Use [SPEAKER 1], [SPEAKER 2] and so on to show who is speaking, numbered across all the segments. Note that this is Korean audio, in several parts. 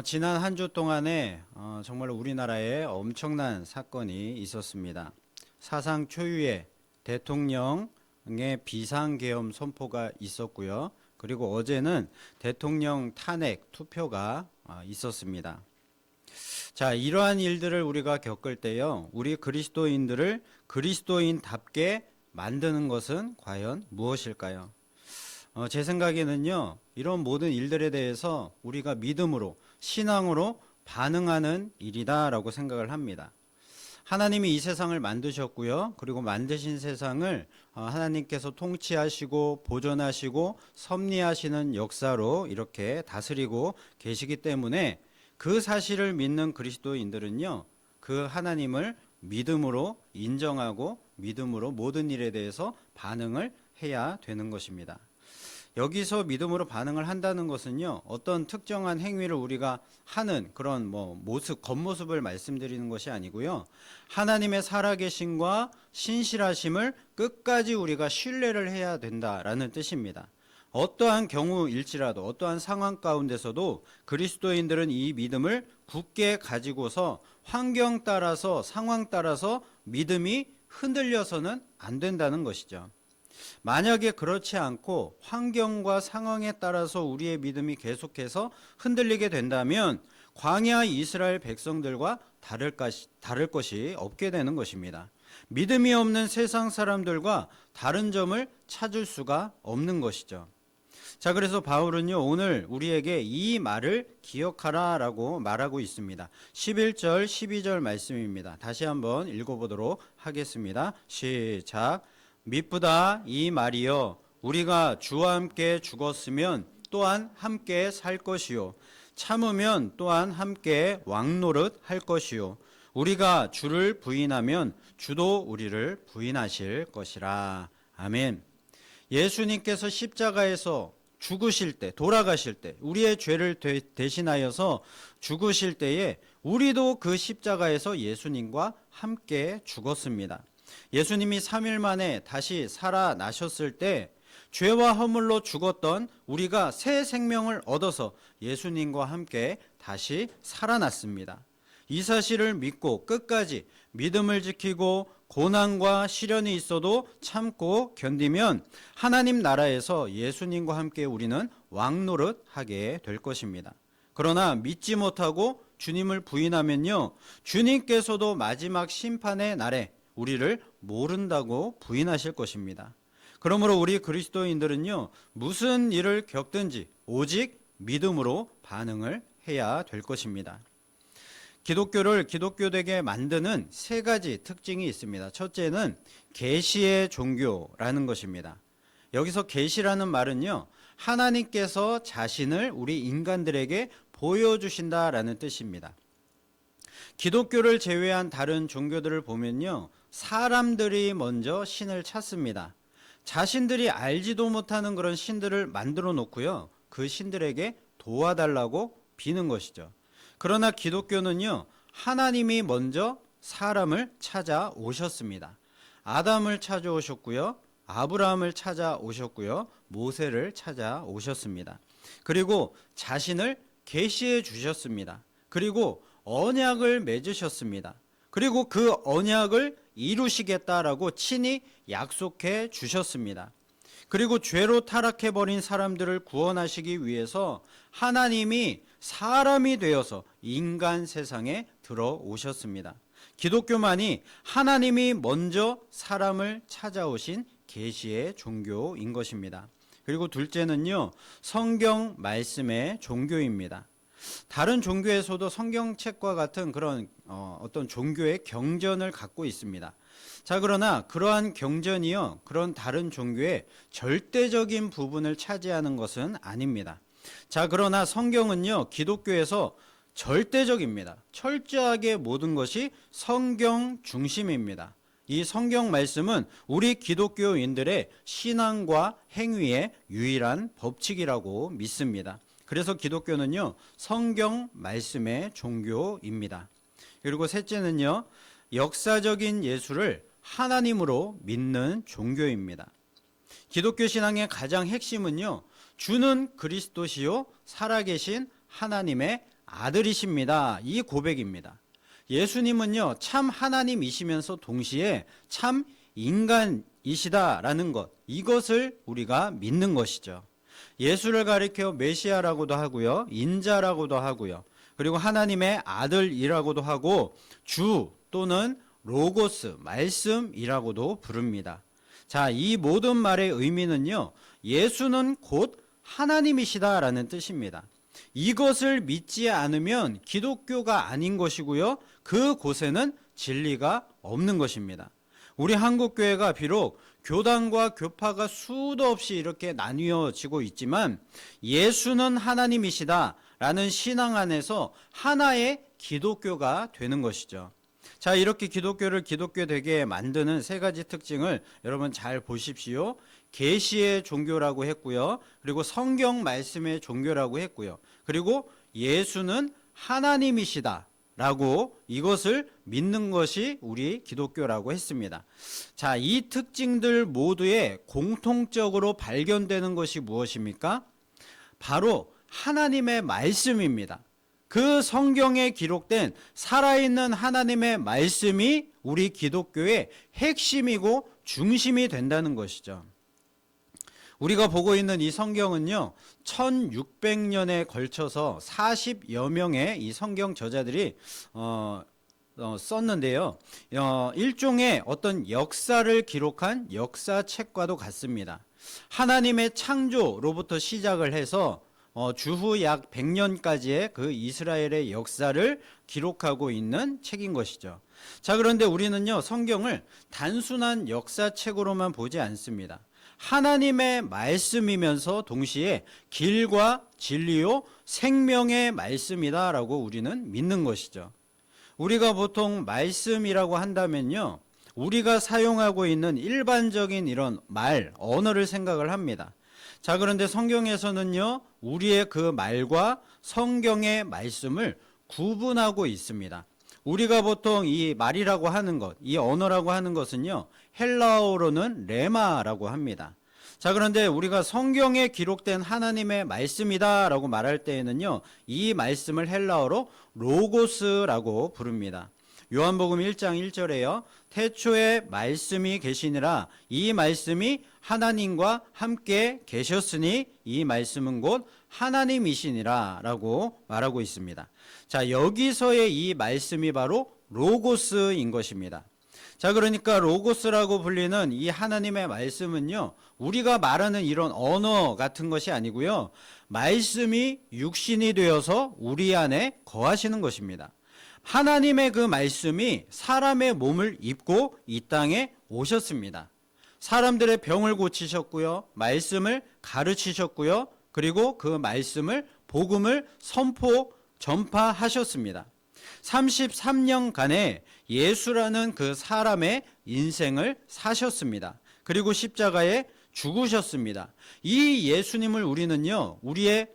[SPEAKER 1] 지난 한 주 동안에 정말 우리나라에 엄청난 사건이 있었습니다. 사상 초유의 대통령의 비상계엄 선포가 있었고요. 그리고 어제는 대통령 탄핵 투표가 있었습니다. 자, 이러한 일들을 우리가 겪을 때요, 우리 그리스도인들을 그리스도인답게 만드는 것은 과연 무엇일까요? 제 생각에는요, 이런 모든 일들에 대해서 우리가 믿음으로, 신앙으로 반응하는 일이다라고 생각을 합니다. 하나님이 이 세상을 만드셨고요. 그리고 만드신 세상을 하나님께서 통치하시고 보존하시고 섭리하시는 역사로 이렇게 다스리고 계시기 때문에 그 사실을 믿는 그리스도인들은요, 그 하나님을 믿음으로 인정하고 믿음으로 모든 일에 대해서 반응을 해야 되는 것입니다. 여기서 믿음으로 반응을 한다는 것은요, 어떤 특정한 행위를 우리가 하는 그런 겉모습을 말씀드리는 것이 아니고요, 하나님의 살아계심과 신실하심을 끝까지 우리가 신뢰를 해야 된다라는 뜻입니다. 어떠한 경우일지라도, 어떠한 상황 가운데서도 그리스도인들은 이 믿음을 굳게 가지고서 환경 따라서, 상황 따라서 믿음이 흔들려서는 안 된다는 것이죠. 만약에 그렇지 않고 환경과 상황에 따라서 우리의 믿음이 계속해서 흔들리게 된다면 광야 이스라엘 백성들과 다를 것이 없게 되는 것입니다. 믿음이 없는 세상 사람들과 다른 점을 찾을 수가 없는 것이죠. 자, 그래서 바울은요, 오늘 우리에게 이 말을 기억하라라고 말하고 있습니다. 11절, 12절 말씀입니다. 다시 한번 읽어보도록 하겠습니다. 시작. 미쁘다 이 말이여, 우리가 주와 함께 죽었으면 또한 함께 살 것이요, 참으면 또한 함께 왕노릇 할 것이요, 우리가 주를 부인하면 주도 우리를 부인하실 것이라. 아멘. 예수님께서 십자가에서 죽으실 때, 돌아가실 때, 우리의 죄를 대신하여서 죽으실 때에 우리도 그 십자가에서 예수님과 함께 죽었습니다. 예수님이 3일 만에 다시 살아나셨을 때 죄와 허물로 죽었던 우리가 새 생명을 얻어서 예수님과 함께 다시 살아났습니다. 이 사실을 믿고 끝까지 믿음을 지키고 고난과 시련이 있어도 참고 견디면 하나님 나라에서 예수님과 함께 우리는 왕노릇 하게 될 것입니다. 그러나 믿지 못하고 주님을 부인하면요, 주님께서도 마지막 심판의 날에 우리를 모른다고 부인하실 것입니다. 그러므로 우리 그리스도인들은요, 무슨 일을 겪든지 오직 믿음으로 반응을 해야 될 것입니다. 기독교를 기독교되게 만드는 세 가지 특징이 있습니다. 첫째는 계시의 종교라는 것입니다. 여기서 계시라는 말은요, 하나님께서 자신을 우리 인간들에게 보여주신다라는 뜻입니다. 기독교를 제외한 다른 종교들을 보면요, 사람들이 먼저 신을 찾습니다. 자신들이 알지도 못하는 그런 신들을 만들어 놓고요, 그 신들에게 도와달라고 비는 것이죠. 그러나 기독교는요, 하나님이 먼저 사람을 찾아오셨습니다. 아담을 찾아오셨고요, 아브라함을 찾아오셨고요, 모세를 찾아오셨습니다. 그리고 자신을 계시해 주셨습니다. 그리고 언약을 맺으셨습니다. 그리고 그 언약을 이루시겠다라고 친히 약속해 주셨습니다. 그리고 죄로 타락해버린 사람들을 구원하시기 위해서 하나님이 사람이 되어서 인간 세상에 들어오셨습니다. 기독교만이 하나님이 먼저 사람을 찾아오신 계시의 종교인 것입니다. 그리고 둘째는요, 성경 말씀의 종교입니다. 다른 종교에서도 성경책과 같은 그런 어떤 종교의 경전을 갖고 있습니다. 자, 그러나 그러한 경전이요, 그런 다른 종교의 절대적인 부분을 차지하는 것은 아닙니다. 자, 그러나 성경은요, 기독교에서 절대적입니다. 철저하게 모든 것이 성경 중심입니다. 이 성경 말씀은 우리 기독교인들의 신앙과 행위의 유일한 법칙이라고 믿습니다. 그래서 기독교는요, 성경 말씀의 종교입니다. 그리고 셋째는요, 역사적인 예수를 하나님으로 믿는 종교입니다. 기독교 신앙의 가장 핵심은요, 주는 그리스도시요 살아계신 하나님의 아들이십니다. 이 고백입니다. 예수님은요, 참 하나님이시면서 동시에 참 인간이시다라는 것, 이것을 우리가 믿는 것이죠. 예수를 가리켜 메시아라고도 하고요, 인자라고도 하고요, 그리고 하나님의 아들이라고도 하고 주 또는 로고스, 말씀이라고도 부릅니다. 자, 이 모든 말의 의미는요, 예수는 곧 하나님이시다라는 뜻입니다. 이것을 믿지 않으면 기독교가 아닌 것이고요, 그곳에는 진리가 없는 것입니다. 우리 한국교회가 비록 교단과 교파가 수도 없이 이렇게 나뉘어지고 있지만 예수는 하나님이시다라는 신앙 안에서 하나의 기독교가 되는 것이죠. 자, 이렇게 기독교를 기독교 되게 만드는 세 가지 특징을 여러분 잘 보십시오. 계시의 종교라고 했고요, 그리고 성경 말씀의 종교라고 했고요, 그리고 예수는 하나님이시다 라고 이것을 믿는 것이 우리 기독교라고 했습니다. 자, 이 특징들 모두에 공통적으로 발견되는 것이 무엇입니까? 바로 하나님의 말씀입니다. 그 성경에 기록된 살아있는 하나님의 말씀이 우리 기독교의 핵심이고 중심이 된다는 것이죠. 우리가 보고 있는 이 성경은요, 1600년에 걸쳐서 40여 명의 이 성경 저자들이 썼는데요, 일종의 어떤 역사를 기록한 역사책과도 같습니다. 하나님의 창조로부터 시작을 해서 주후 약 100년까지의 그 이스라엘의 역사를 기록하고 있는 책인 것이죠. 자, 그런데 우리는요, 성경을 단순한 역사책으로만 보지 않습니다. 하나님의 말씀이면서 동시에 길과 진리요 생명의 말씀이다라고 우리는 믿는 것이죠. 우리가 보통 말씀이라고 한다면요, 우리가 사용하고 있는 일반적인 이런 말, 언어를 생각을 합니다. 자, 그런데 성경에서는요, 우리의 그 말과 성경의 말씀을 구분하고 있습니다. 우리가 보통 이 말이라고 하는 것, 이 언어라고 하는 것은요, 헬라어로는 레마라고 합니다. 자, 그런데 우리가 성경에 기록된 하나님의 말씀이다라고 말할 때에는요, 이 말씀을 헬라어로 로고스라고 부릅니다. 요한복음 1장 1절에요. 태초에 말씀이 계시니라, 이 말씀이 하나님과 함께 계셨으니 이 말씀은 곧 하나님이시니라 라고 말하고 있습니다. 자, 여기서의 이 말씀이 바로 로고스인 것입니다. 자, 그러니까 로고스라고 불리는 이 하나님의 말씀은요, 우리가 말하는 이런 언어 같은 것이 아니고요, 말씀이 육신이 되어서 우리 안에 거하시는 것입니다. 하나님의 그 말씀이 사람의 몸을 입고 이 땅에 오셨습니다. 사람들의 병을 고치셨고요, 말씀을 가르치셨고요, 그리고 그 말씀을, 복음을 전파하셨습니다. 33년간의 예수라는 그 사람의 인생을 사셨습니다. 그리고 십자가에 죽으셨습니다. 이 예수님을 우리는요, 우리의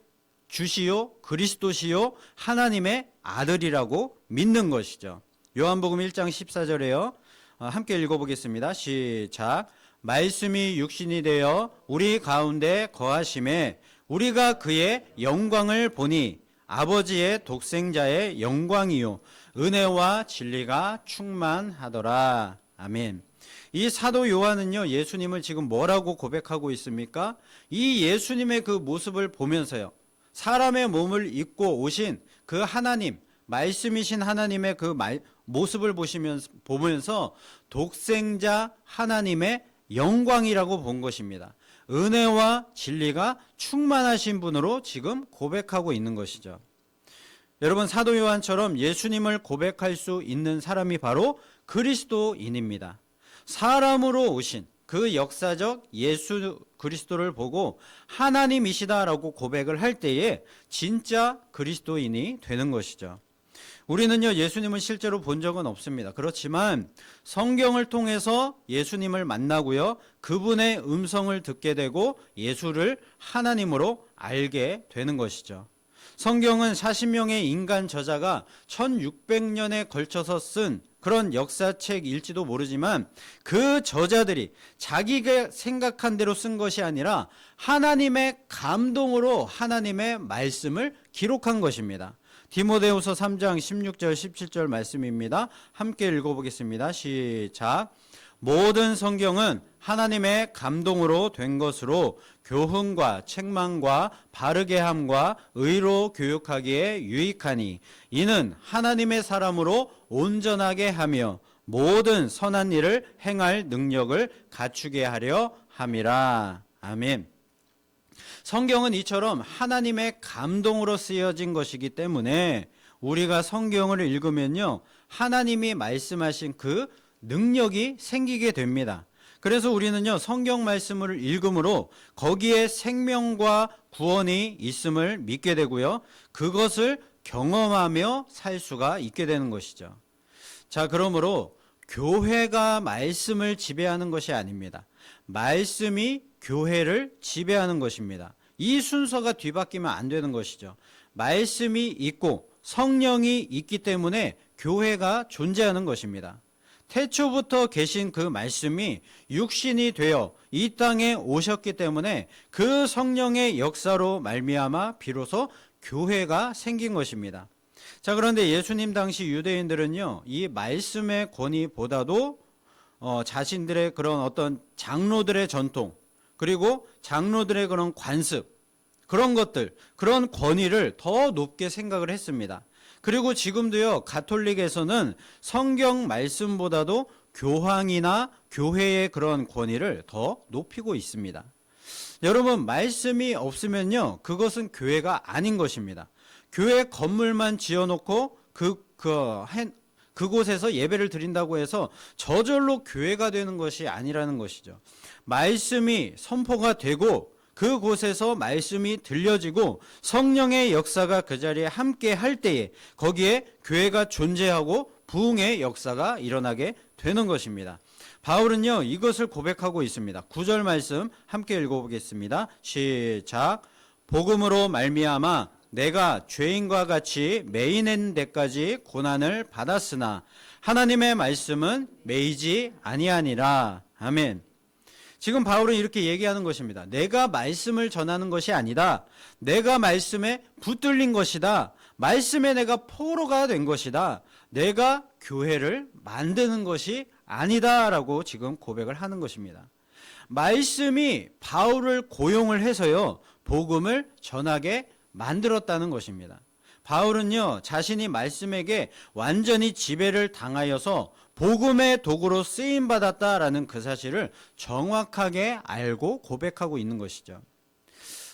[SPEAKER 1] 주시요 그리스도시요 하나님의 아들이라고 믿는 것이죠. 요한복음 1장 14절에요. 함께 읽어보겠습니다. 시작. 말씀이 육신이 되어 우리 가운데 거하심에 우리가 그의 영광을 보니 아버지의 독생자의 영광이요 은혜와 진리가 충만하더라. 아멘. 이 사도 요한은요, 예수님을 지금 뭐라고 고백하고 있습니까? 이 예수님의 그 모습을 보면서요, 사람의 몸을 입고 오신 그 하나님, 말씀이신 하나님의 그 모습을 보면서 독생자 하나님의 영광이라고 본 것입니다. 은혜와 진리가 충만하신 분으로 지금 고백하고 있는 것이죠. 여러분, 사도 요한처럼 예수님을 고백할 수 있는 사람이 바로 그리스도인입니다. 사람으로 오신 그 역사적 예수 그리스도를 보고 하나님이시다라고 고백을 할 때에 진짜 그리스도인이 되는 것이죠. 우리는요, 예수님을 실제로 본 적은 없습니다. 그렇지만 성경을 통해서 예수님을 만나고요, 그분의 음성을 듣게 되고 예수를 하나님으로 알게 되는 것이죠. 성경은 40명의 인간 저자가 1600년에 걸쳐서 쓴 그런 역사책일지도 모르지만 그 저자들이 자기가 생각한 대로 쓴 것이 아니라 하나님의 감동으로 하나님의 말씀을 기록한 것입니다. 디모데후서 3장 16절 17절 말씀입니다. 함께 읽어보겠습니다. 시작. 모든 성경은 하나님의 감동으로 된 것으로 교훈과 책망과 바르게 함과 의로 교육하기에 유익하니 이는 하나님의 사람으로 온전하게 하며 모든 선한 일을 행할 능력을 갖추게 하려 함이라. 아멘. 성경은 이처럼 하나님의 감동으로 쓰여진 것이기 때문에 우리가 성경을 읽으면요, 하나님이 말씀하신 그 능력이 생기게 됩니다. 그래서 우리는요, 성경 말씀을 읽음으로 거기에 생명과 구원이 있음을 믿게 되고요, 그것을 경험하며 살 수가 있게 되는 것이죠. 자, 그러므로 교회가 말씀을 지배하는 것이 아닙니다. 말씀이 교회를 지배하는 것입니다. 이 순서가 뒤바뀌면 안 되는 것이죠. 말씀이 있고 성령이 있기 때문에 교회가 존재하는 것입니다. 태초부터 계신 그 말씀이 육신이 되어 이 땅에 오셨기 때문에 그 성령의 역사로 말미암아 비로소 교회가 생긴 것입니다. 자, 그런데 예수님 당시 유대인들은요, 이 말씀의 권위보다도 자신들의 그런 어떤 장로들의 전통, 그리고 장로들의 그런 관습, 그런 것들, 그런 권위를 더 높게 생각을 했습니다. 그리고 지금도요, 가톨릭에서는 성경 말씀보다도 교황이나 교회의 그런 권위를 더 높이고 있습니다. 여러분, 말씀이 없으면요, 그것은 교회가 아닌 것입니다. 교회 건물만 지어놓고 그곳에서 예배를 드린다고 해서 저절로 교회가 되는 것이 아니라는 것이죠. 말씀이 선포가 되고 그곳에서 말씀이 들려지고 성령의 역사가 그 자리에 함께 할 때에 거기에 교회가 존재하고 부흥의 역사가 일어나게 되는 것입니다. 바울은요, 이것을 고백하고 있습니다. 9절 말씀 함께 읽어보겠습니다. 시작. 복음으로 말미암아 내가 죄인과 같이 매이는 데까지 고난을 받았으나 하나님의 말씀은 매이지 아니하니라. 아멘. 지금 바울은 이렇게 얘기하는 것입니다. 내가 말씀을 전하는 것이 아니다. 내가 말씀에 붙들린 것이다. 말씀에 내가 포로가 된 것이다. 내가 교회를 만드는 것이 아니다라고 지금 고백을 하는 것입니다. 말씀이 바울을 고용을 해서요, 복음을 전하게 만들었다는 것입니다. 바울은요, 자신이 말씀에게 완전히 지배를 당하여서 복음의 도구로 쓰임받았다라는 그 사실을 정확하게 알고 고백하고 있는 것이죠.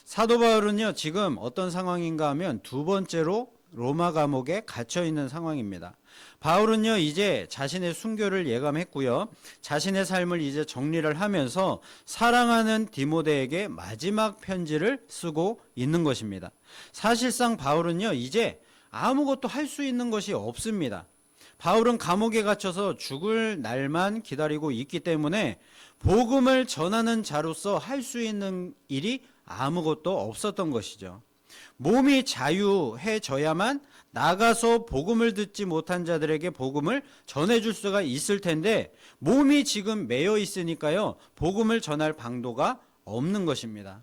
[SPEAKER 1] 사도 바울은요, 지금 어떤 상황인가 하면 두 번째로 로마 감옥에 갇혀 있는 상황입니다. 바울은요, 이제 자신의 순교를 예감했고요, 자신의 삶을 이제 정리를 하면서 사랑하는 디모데에게 마지막 편지를 쓰고 있는 것입니다. 사실상 바울은요, 이제 아무것도 할 수 있는 것이 없습니다. 바울은 감옥에 갇혀서 죽을 날만 기다리고 있기 때문에 복음을 전하는 자로서 할 수 있는 일이 아무것도 없었던 것이죠. 몸이 자유해져야만 나가서 복음을 듣지 못한 자들에게 복음을 전해줄 수가 있을 텐데 몸이 지금 매여 있으니까요, 복음을 전할 방도가 없는 것입니다.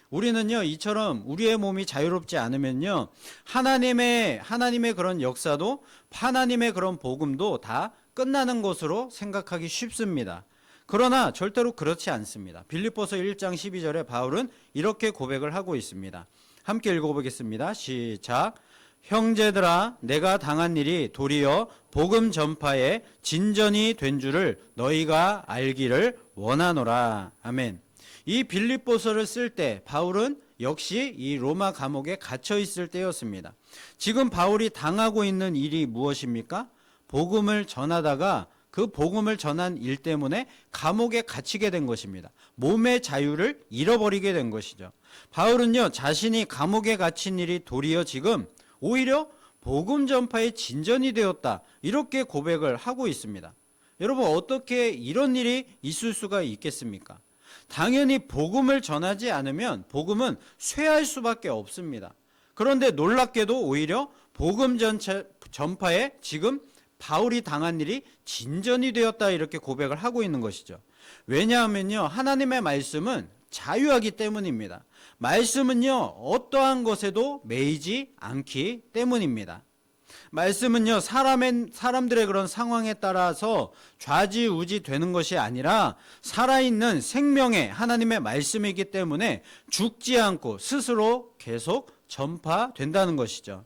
[SPEAKER 1] 우리는요, 이처럼 우리의 몸이 자유롭지 않으면요, 하나님의 그런 역사도 하나님의 그런 복음도 다 끝나는 것으로 생각하기 쉽습니다. 그러나 절대로 그렇지 않습니다. 빌립보서 1장 12절에 바울은 이렇게 고백을 하고 있습니다. 함께 읽어보겠습니다. 시작. 형제들아, 내가 당한 일이 도리어 복음 전파에 진전이 된 줄을 너희가 알기를 원하노라. 아멘. 이 빌립보서를 쓸 때 바울은 역시 이 로마 감옥에 갇혀 있을 때였습니다. 지금 바울이 당하고 있는 일이 무엇입니까? 복음을 전하다가 그 복음을 전한 일 때문에 감옥에 갇히게 된 것입니다. 몸의 자유를 잃어버리게 된 것이죠. 바울은요, 자신이 감옥에 갇힌 일이 도리어 지금 오히려 복음 전파의 진전이 되었다, 이렇게 고백을 하고 있습니다. 여러분, 어떻게 이런 일이 있을 수가 있겠습니까? 당연히 복음을 전하지 않으면 복음은 쇠할 수밖에 없습니다. 그런데 놀랍게도 오히려 복음 전파에 지금 바울이 당한 일이 진전이 되었다 이렇게 고백을 하고 있는 것이죠. 왜냐하면요, 하나님의 말씀은 자유하기 때문입니다. 말씀은요, 어떠한 것에도 매이지 않기 때문입니다. 말씀은요, 사람들의 그런 상황에 따라서 좌지우지 되는 것이 아니라 살아있는 생명의 하나님의 말씀이기 때문에 죽지 않고 스스로 계속 전파된다는 것이죠.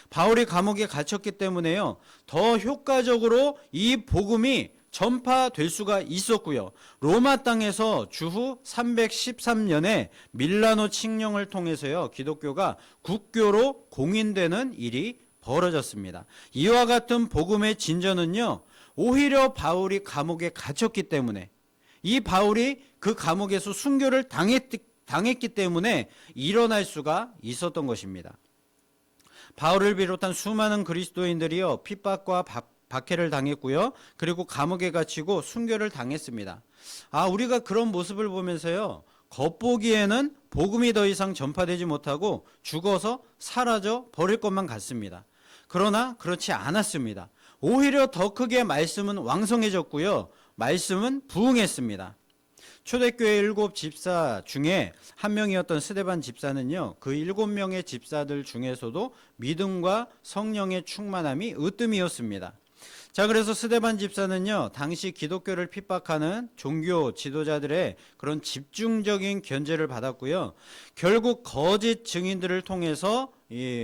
[SPEAKER 1] 바울이 감옥에 갇혔기 때문에요, 더 효과적으로 이 복음이 전파될 수가 있었고요. 로마 땅에서 주후 313년에 밀라노 칙령을 통해서요, 기독교가 국교로 공인되는 일이 벌어졌습니다. 이와 같은 복음의 진전은요, 오히려 바울이 감옥에 갇혔기 때문에, 이 바울이 그 감옥에서 순교를 당했기 때문에 일어날 수가 있었던 것입니다. 바울을 비롯한 수많은 그리스도인들이요, 핍박과 박해를 당했고요, 그리고 감옥에 갇히고 순교를 당했습니다. 우리가 그런 모습을 보면서요, 겉보기에는 복음이 더 이상 전파되지 못하고 죽어서 사라져 버릴 것만 같습니다. 그러나 그렇지 않았습니다. 오히려 더 크게 말씀은 왕성해졌고요, 말씀은 부흥했습니다. 초대교회 7 집사 중에 한 명이었던 스데반 집사는요, 그 7명의 집사들 중에서도 믿음과 성령의 충만함이 으뜸이었습니다. 자, 그래서 스데반 집사는요, 당시 기독교를 핍박하는 종교 지도자들의 그런 집중적인 견제를 받았고요, 결국 거짓 증인들을 통해서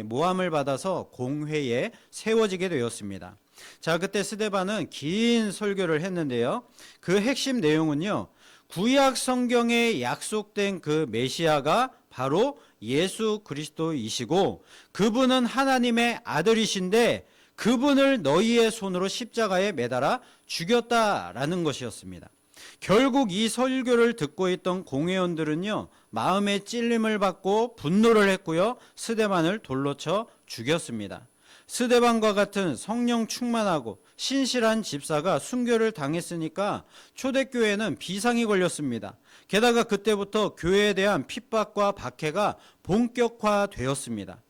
[SPEAKER 1] 모함을 받아서 공회에 세워지게 되었습니다. 자, 그때 스데반은 긴 설교를 했는데요, 그 핵심 내용은요, 구약 성경에 약속된 그 메시아가 바로 예수 그리스도이시고 그분은 하나님의 아들이신데 그분을 너희의 손으로 십자가에 매달아 죽였다라는 것이었습니다. 결국 이 설교를 듣고 있던 공회원들은요, 마음의 찔림을 받고 분노를 했고요, 스데반을 돌로 쳐 죽였습니다. 스데반과 같은 성령 충만하고 신실한 집사가 순교를 당했으니까 초대교회는 비상이 걸렸습니다. 게다가 그때부터 교회에 대한 핍박과 박해가 본격화되었습니다.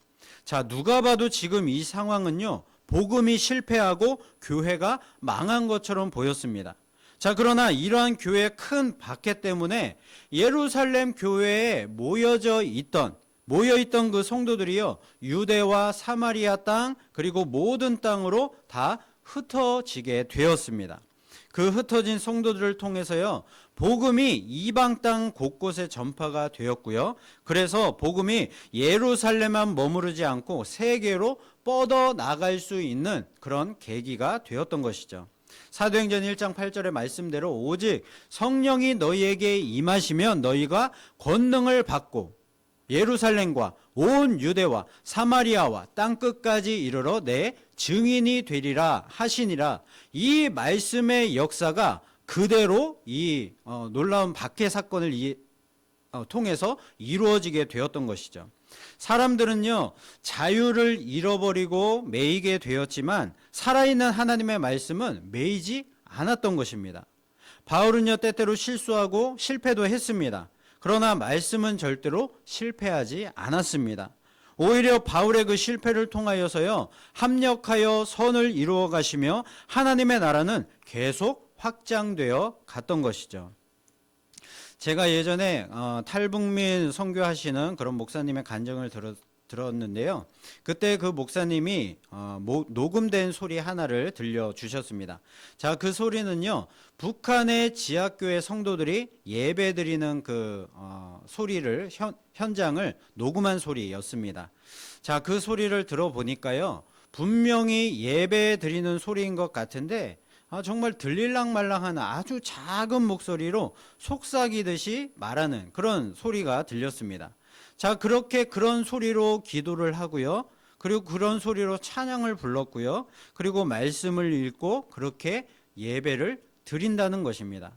[SPEAKER 1] 자, 누가 봐도 지금 이 상황은요, 복음이 실패하고 교회가 망한 것처럼 보였습니다. 자, 그러나 이러한 교회의 큰 박해 때문에 예루살렘 교회에 모여있던 그 성도들이요, 유대와 사마리아 땅 그리고 모든 땅으로 다 흩어지게 되었습니다. 그 흩어진 성도들을 통해서요, 복음이 이방 땅 곳곳에 전파가 되었고요, 그래서 복음이 예루살렘만 머무르지 않고 세계로 뻗어 나갈 수 있는 그런 계기가 되었던 것이죠. 사도행전 1장 8절의 말씀대로 오직 성령이 너희에게 임하시면 너희가 권능을 받고 예루살렘과 온 유대와 사마리아와 땅끝까지 이르러 내 증인이 되리라 하시니라. 이 말씀의 역사가 그대로 이 놀라운 박해 사건을 통해서 이루어지게 되었던 것이죠. 사람들은요, 자유를 잃어버리고 매이게 되었지만 살아있는 하나님의 말씀은 매이지 않았던 것입니다. 바울은요, 때때로 실수하고 실패도 했습니다. 그러나 말씀은 절대로 실패하지 않았습니다. 오히려 바울의 그 실패를 통하여서요, 합력하여 선을 이루어 가시며 하나님의 나라는 계속 확장되어 갔던 것이죠. 제가 예전에 탈북민 선교하시는 그런 목사님의 간증을 들었는데요. 그때 그 목사님이 녹음된 소리 하나를 들려주셨습니다. 자, 그 소리는요, 북한의 지하교회 성도들이 예배드리는 그 소리를 현장을 녹음한 소리였습니다. 자, 그 소리를 들어보니까요, 분명히 예배드리는 소리인 것 같은데 정말 들릴랑말랑한 아주 작은 목소리로 속삭이듯이 말하는 그런 소리가 들렸습니다. 자, 그렇게 그런 소리로 기도를 하고요, 그리고 그런 소리로 찬양을 불렀고요, 그리고 말씀을 읽고 그렇게 예배를 드린다는 것입니다.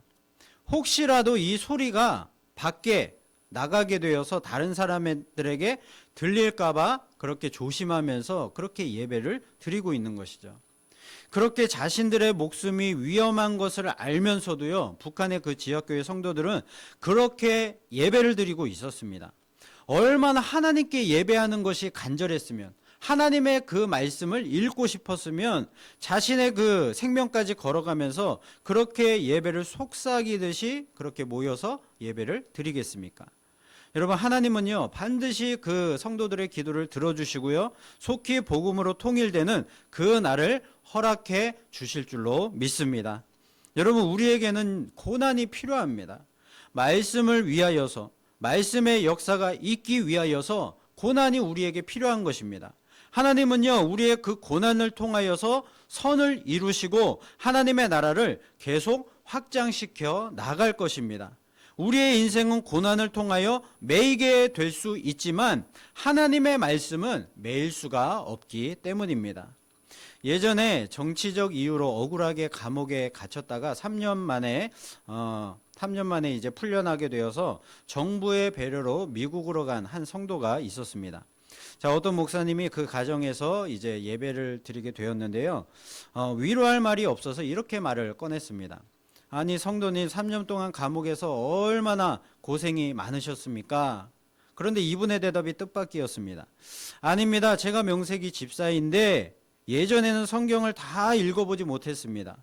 [SPEAKER 1] 혹시라도 이 소리가 밖에 나가게 되어서 다른 사람들에게 들릴까봐 그렇게 조심하면서 그렇게 예배를 드리고 있는 것이죠. 그렇게 자신들의 목숨이 위험한 것을 알면서도요, 북한의 그 지역교회 성도들은 그렇게 예배를 드리고 있었습니다. 얼마나 하나님께 예배하는 것이 간절했으면, 하나님의 그 말씀을 읽고 싶었으면 자신의 그 생명까지 걸어가면서 그렇게 예배를 속삭이듯이 그렇게 모여서 예배를 드리겠습니까? 여러분, 하나님은요 반드시 그 성도들의 기도를 들어주시고요, 속히 복음으로 통일되는 그 날을 허락해 주실 줄로 믿습니다. 여러분, 우리에게는 고난이 필요합니다. 말씀을 위하여서, 말씀의 역사가 있기 위하여서 고난이 우리에게 필요한 것입니다. 하나님은요 우리의 그 고난을 통하여서 선을 이루시고 하나님의 나라를 계속 확장시켜 나갈 것입니다. 우리의 인생은 고난을 통하여 매이게 될 수 있지만 하나님의 말씀은 매일 수가 없기 때문입니다. 예전에 정치적 이유로 억울하게 감옥에 갇혔다가 3년 만에 이제 풀려나게 되어서 정부의 배려로 미국으로 간 한 성도가 있었습니다. 자, 어떤 목사님이 그 가정에서 이제 예배를 드리게 되었는데요. 위로할 말이 없어서 이렇게 말을 꺼냈습니다. 아니, 성도님 3년 동안 감옥에서 얼마나 고생이 많으셨습니까? 그런데 이분의 대답이 뜻밖이었습니다. 아닙니다. 제가 명색이 집사인데 예전에는 성경을 다 읽어보지 못했습니다.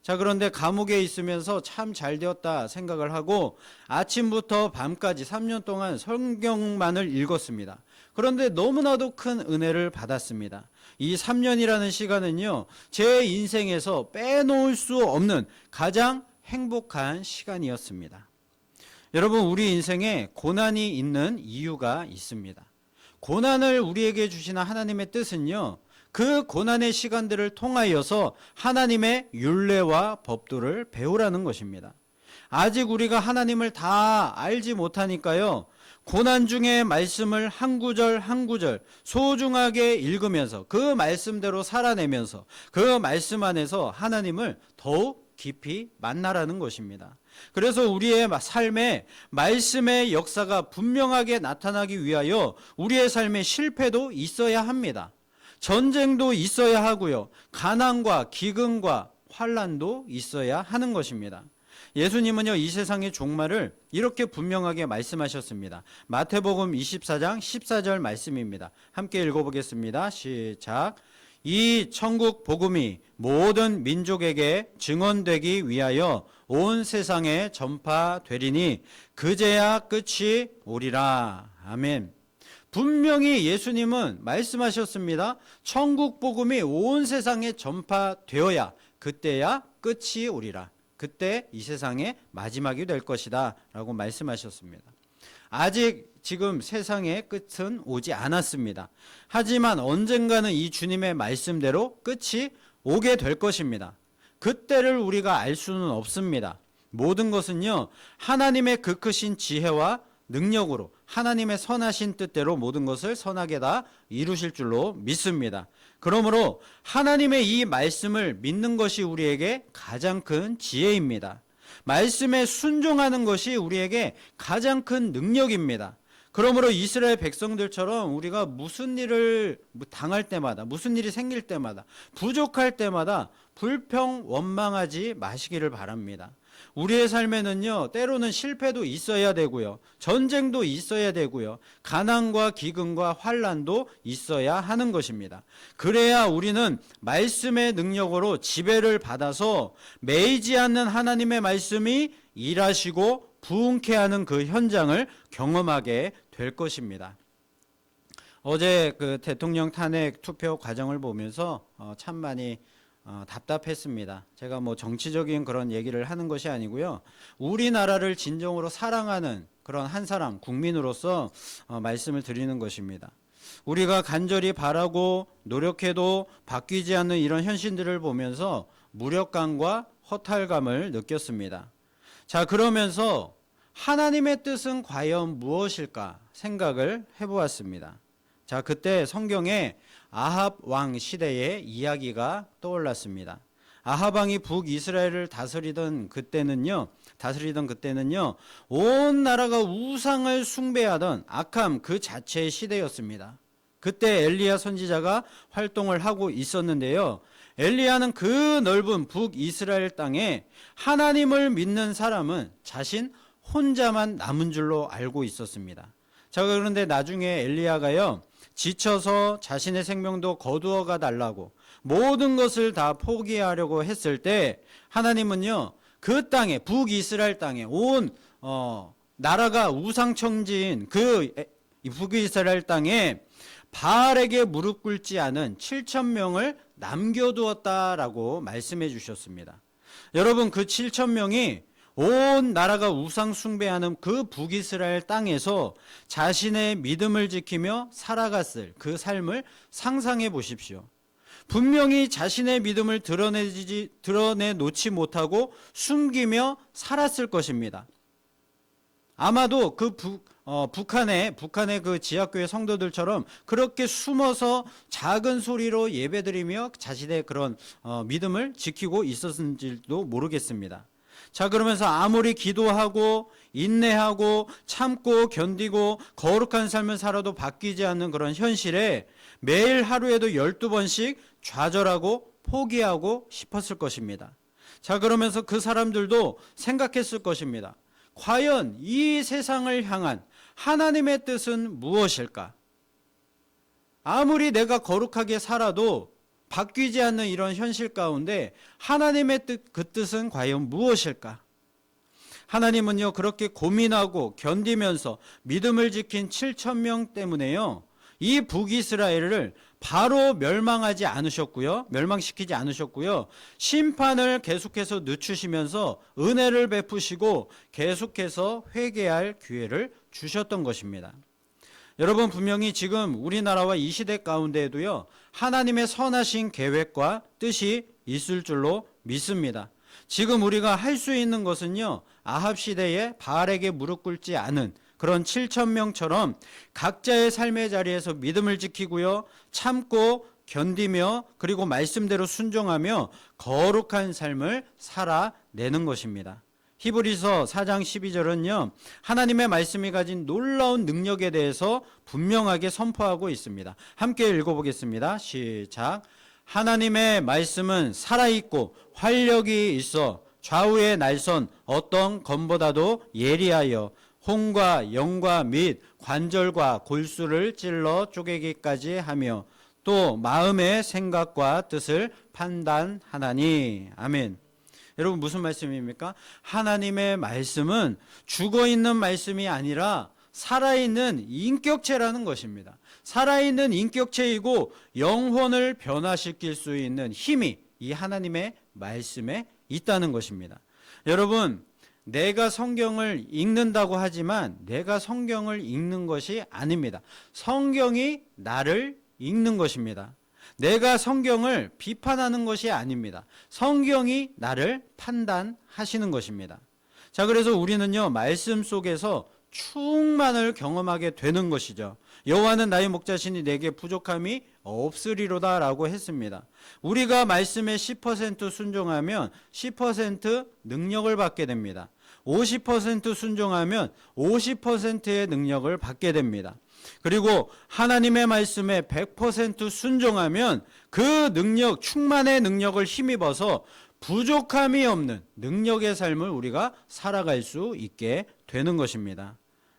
[SPEAKER 1] 자, 그런데 감옥에 있으면서 참 잘 되었다 생각을 하고 아침부터 밤까지 3년 동안 성경만을 읽었습니다. 그런데 너무나도 큰 은혜를 받았습니다. 이 3년이라는 시간은요, 제 인생에서 빼놓을 수 없는 가장 행복한 시간이었습니다. 여러분, 우리 인생에 고난이 있는 이유가 있습니다. 고난을 우리에게 주시는 하나님의 뜻은요, 그 고난의 시간들을 통하여서 하나님의 율례와 법도를 배우라는 것입니다. 아직 우리가 하나님을 다 알지 못하니까요, 고난 중에 말씀을 한 구절 한 구절 소중하게 읽으면서 그 말씀대로 살아내면서 그 말씀 안에서 하나님을 더욱 깊이 만나라는 것입니다. 그래서 우리의 삶에 말씀의 역사가 분명하게 나타나기 위하여 우리의 삶에 실패도 있어야 합니다. 전쟁도 있어야 하고요, 가난과 기근과 환난도 있어야 하는 것입니다. 예수님은요 이 세상의 종말을 이렇게 분명하게 말씀하셨습니다. 마태복음 24장 14절 말씀입니다. 함께 읽어보겠습니다. 시작. 이 천국 복음이 모든 민족에게 증언되기 위하여 온 세상에 전파되리니 그제야 끝이 오리라. 아멘. 분명히 예수님은 말씀하셨습니다. 천국 복음이 온 세상에 전파되어야 그때야 끝이 오리라. 그때 이 세상의 마지막이 될 것이다 라고 말씀하셨습니다. 아직 지금 세상의 끝은 오지 않았습니다. 하지만 언젠가는 이 주님의 말씀대로 끝이 오게 될 것입니다. 그때를 우리가 알 수는 없습니다. 모든 것은요 하나님의 그 크신 지혜와 능력으로 하나님의 선하신 뜻대로 모든 것을 선하게 다 이루실 줄로 믿습니다. 그러므로 하나님의 이 말씀을 믿는 것이 우리에게 가장 큰 지혜입니다. 말씀에 순종하는 것이 우리에게 가장 큰 능력입니다. 그러므로 이스라엘 백성들처럼 우리가 무슨 일을 당할 때마다, 무슨 일이 생길 때마다, 부족할 때마다 불평 원망하지 마시기를 바랍니다. 우리의 삶에는요 때로는 실패도 있어야 되고요, 전쟁도 있어야 되고요, 가난과 기근과 환난도 있어야 하는 것입니다. 그래야 우리는 말씀의 능력으로 지배를 받아서 매이지 않는 하나님의 말씀이 일하시고 부흥케 하는 그 현장을 경험하게 될 것입니다. 어제 그 대통령 탄핵 투표 과정을 보면서 참 많이 답답했습니다. 제가 뭐 정치적인 그런 얘기를 하는 것이 아니고요, 우리나라를 진정으로 사랑하는 그런 한 사람, 국민으로서 말씀을 드리는 것입니다. 우리가 간절히 바라고 노력해도 바뀌지 않는 이런 현실들을 보면서 무력감과 허탈감을 느꼈습니다. 자, 그러면서 하나님의 뜻은 과연 무엇일까 생각을 해보았습니다. 자, 그때 성경에 아합 왕 시대의 이야기가 떠올랐습니다. 아합 왕이 북이스라엘을 다스리던 그때는요, 온 나라가 우상을 숭배하던 악함 그 자체의 시대였습니다. 그때 엘리야 선지자가 활동을 하고 있었는데요, 엘리야는 그 넓은 북이스라엘 땅에 하나님을 믿는 사람은 자신 혼자만 남은 줄로 알고 있었습니다. 자, 그런데 나중에 엘리야가요 지쳐서 자신의 생명도 거두어가 달라고 모든 것을 다 포기하려고 했을 때 하나님은요, 그 땅에, 북이스라엘 땅에 온 나라가 우상청지인 그 북이스라엘 땅에 바알에게 무릎 꿇지 않은 7,000명을 남겨두었다라고 말씀해 주셨습니다. 여러분, 그 7,000명이 온 나라가 우상 숭배하는 그 북이스라엘 땅에서 자신의 믿음을 지키며 살아갔을 그 삶을 상상해 보십시오. 분명히 자신의 믿음을 드러내놓지 못하고 숨기며 살았을 것입니다. 아마도 그 북한의 그 지하교회 성도들처럼 그렇게 숨어서 작은 소리로 예배드리며 자신의 그런 믿음을 지키고 있었는지도 모르겠습니다. 자, 그러면서 아무리 기도하고 인내하고 참고 견디고 거룩한 삶을 살아도 바뀌지 않는 그런 현실에 매일 하루에도 12번씩 좌절하고 포기하고 싶었을 것입니다. 자, 그러면서 그 사람들도 생각했을 것입니다. 과연 이 세상을 향한 하나님의 뜻은 무엇일까? 아무리 내가 거룩하게 살아도 바뀌지 않는 이런 현실 가운데 하나님의 그 뜻은 과연 무엇일까? 하나님은요, 그렇게 고민하고 견디면서 믿음을 지킨 7,000명 때문에요, 이 북이스라엘을 바로 멸망시키지 않으셨고요. 심판을 계속해서 늦추시면서 은혜를 베푸시고 계속해서 회개할 기회를 주셨던 것입니다. 여러분, 분명히 지금 우리나라와 이 시대 가운데에도요, 하나님의 선하신 계획과 뜻이 있을 줄로 믿습니다. 지금 우리가 할 수 있는 것은요, 아합 시대에 바알에게 무릎 꿇지 않은 그런 7,000명처럼 각자의 삶의 자리에서 믿음을 지키고요, 참고 견디며 그리고 말씀대로 순종하며 거룩한 삶을 살아내는 것입니다. 히브리서 4장 12절은요, 하나님의 말씀이 가진 놀라운 능력에 대해서 분명하게 선포하고 있습니다. 함께 읽어보겠습니다. 시작. 하나님의 말씀은 살아있고 활력이 있어 좌우의 날선 어떤 검보다도 예리하여 혼과 영과 및 관절과 골수를 찔러 쪼개기까지 하며 또 마음의 생각과 뜻을 판단하나니. 아멘. 여러분, 무슨 말씀입니까? 하나님의 말씀은 죽어있는 말씀이 아니라 살아있는 인격체라는 것입니다. 살아있는 인격체이고 영혼을 변화시킬 수 있는 힘이 이 하나님의 말씀에 있다는 것입니다. 여러분, 내가 성경을 읽는다고 하지만 내가 성경을 읽는 것이 아닙니다. 성경이 나를 읽는 것입니다. 내가 성경을 비판하는 것이 아닙니다. 성경이 나를 판단하시는 것입니다. 자, 그래서 우리는요, 말씀 속에서 충만을 경험하게 되는 것이죠. 여호와는 나의 목자시니 내게 부족함이 없으리로다 라고 했습니다. 우리가 말씀에 10% 순종하면 10% 능력을 받게 됩니다. 50% 순종하면 50%의 능력을 받게 됩니다. 그리고 하나님의 말씀에 100% 순종하면 그 능력, 충만의 능력을 힘입어서 부족함이 없는 능력의 삶을 우리가 살아갈 수 있게 되는 것입니다.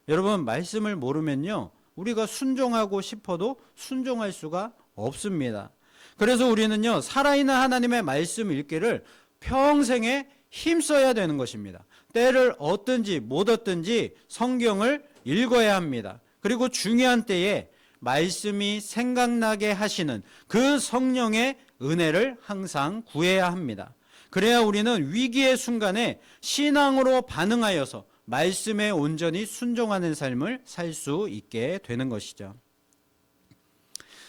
[SPEAKER 1] 여러분, 말씀을 모르면요, 우리가 순종하고 싶어도 순종할 수가 없습니다. 그래서 우리는요, 살아있는 하나님의 말씀 읽기를 평생에 힘써야 되는 것입니다. 때를 얻든지 못 얻든지 성경을 읽어야 합니다. 그리고 중요한 때에 말씀이 생각나게 하시는 그 성령의 은혜를 항상 구해야 합니다. 그래야 우리는 위기의 순간에 신앙으로 반응하여서 말씀에 온전히 순종하는 삶을 살 수 있게 되는 것이죠.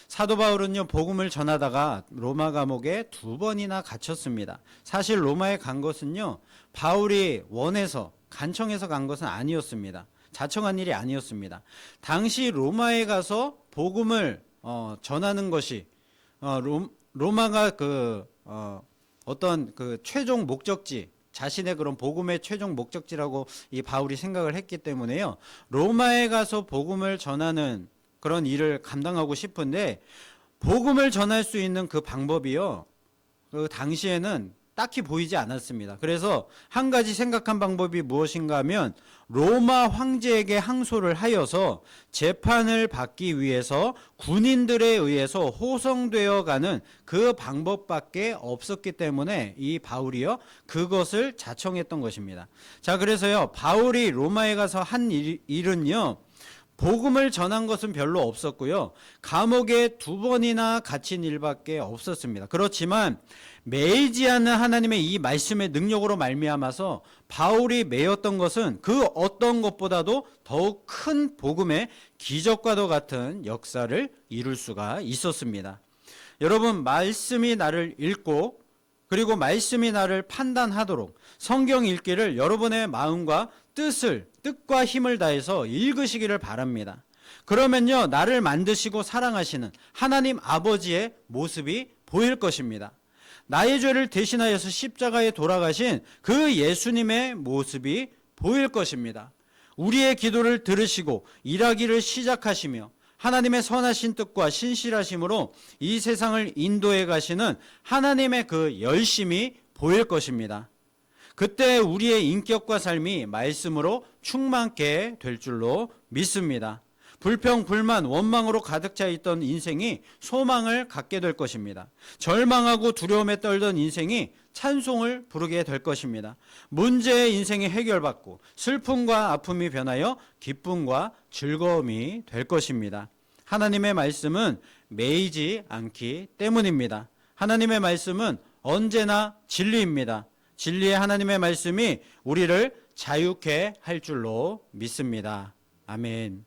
[SPEAKER 1] 사도 바울은요, 복음을 전하다가 로마 감옥에 2번이나 갇혔습니다. 사실 로마에 간 것은요, 바울이 원해서 간청해서 간 것은 아니었습니다. 자청한 일이 아니었습니다. 당시 로마에 가서 복음을 전하는 것이 로마가 어떤 그 최종 목적지, 자신의 그런 복음의 최종 목적지라고 이 바울이 생각을 했기 때문에요, 로마에 가서 복음을 전하는 그런 일을 감당하고 싶은데, 복음을 전할 수 있는 그 방법이요, 그 당시에는 딱히 보이지 않았습니다. 그래서 한 가지 생각한 방법이 무엇인가 하면 로마 황제에게 항소를 하여서 재판을 받기 위해서 군인들에 의해서 호송되어 가는 그 방법밖에 없었기 때문에 이 바울이요 그것을 자청했던 것입니다. 자, 그래서요 바울이 로마에 가서 한 일은요 복음을 전한 것은 별로 없었고요. 감옥에 2번이나 갇힌 일밖에 없었습니다. 그렇지만 매이지 않는 하나님의 이 말씀의 능력으로 말미암아서 바울이 매였던 것은 그 어떤 것보다도 더욱 큰 복음의 기적과도 같은 역사를 이룰 수가 있었습니다. 여러분, 말씀이 나를 읽고 그리고 말씀이 나를 판단하도록 성경 읽기를 여러분의 마음과 뜻과 힘을 다해서 읽으시기를 바랍니다. 그러면요 나를 만드시고 사랑하시는 하나님 아버지의 모습이 보일 것입니다. 나의 죄를 대신하여서 십자가에 돌아가신 그 예수님의 모습이 보일 것입니다. 우리의 기도를 들으시고 일하기를 시작하시며 하나님의 선하신 뜻과 신실하심으로 이 세상을 인도해 가시는 하나님의 그 열심이 보일 것입니다. 그때 우리의 인격과 삶이 말씀으로 충만케 될 줄로 믿습니다. 불평, 불만, 원망으로 가득 차 있던 인생이 소망을 갖게 될 것입니다. 절망하고 두려움에 떨던 인생이 찬송을 부르게 될 것입니다. 문제의 인생이 해결받고 슬픔과 아픔이 변하여 기쁨과 즐거움이 될 것입니다. 하나님의 말씀은 매이지 않기 때문입니다. 하나님의 말씀은 언제나 진리입니다. 진리의 하나님의 말씀이 우리를 자유케 할 줄로 믿습니다. 아멘.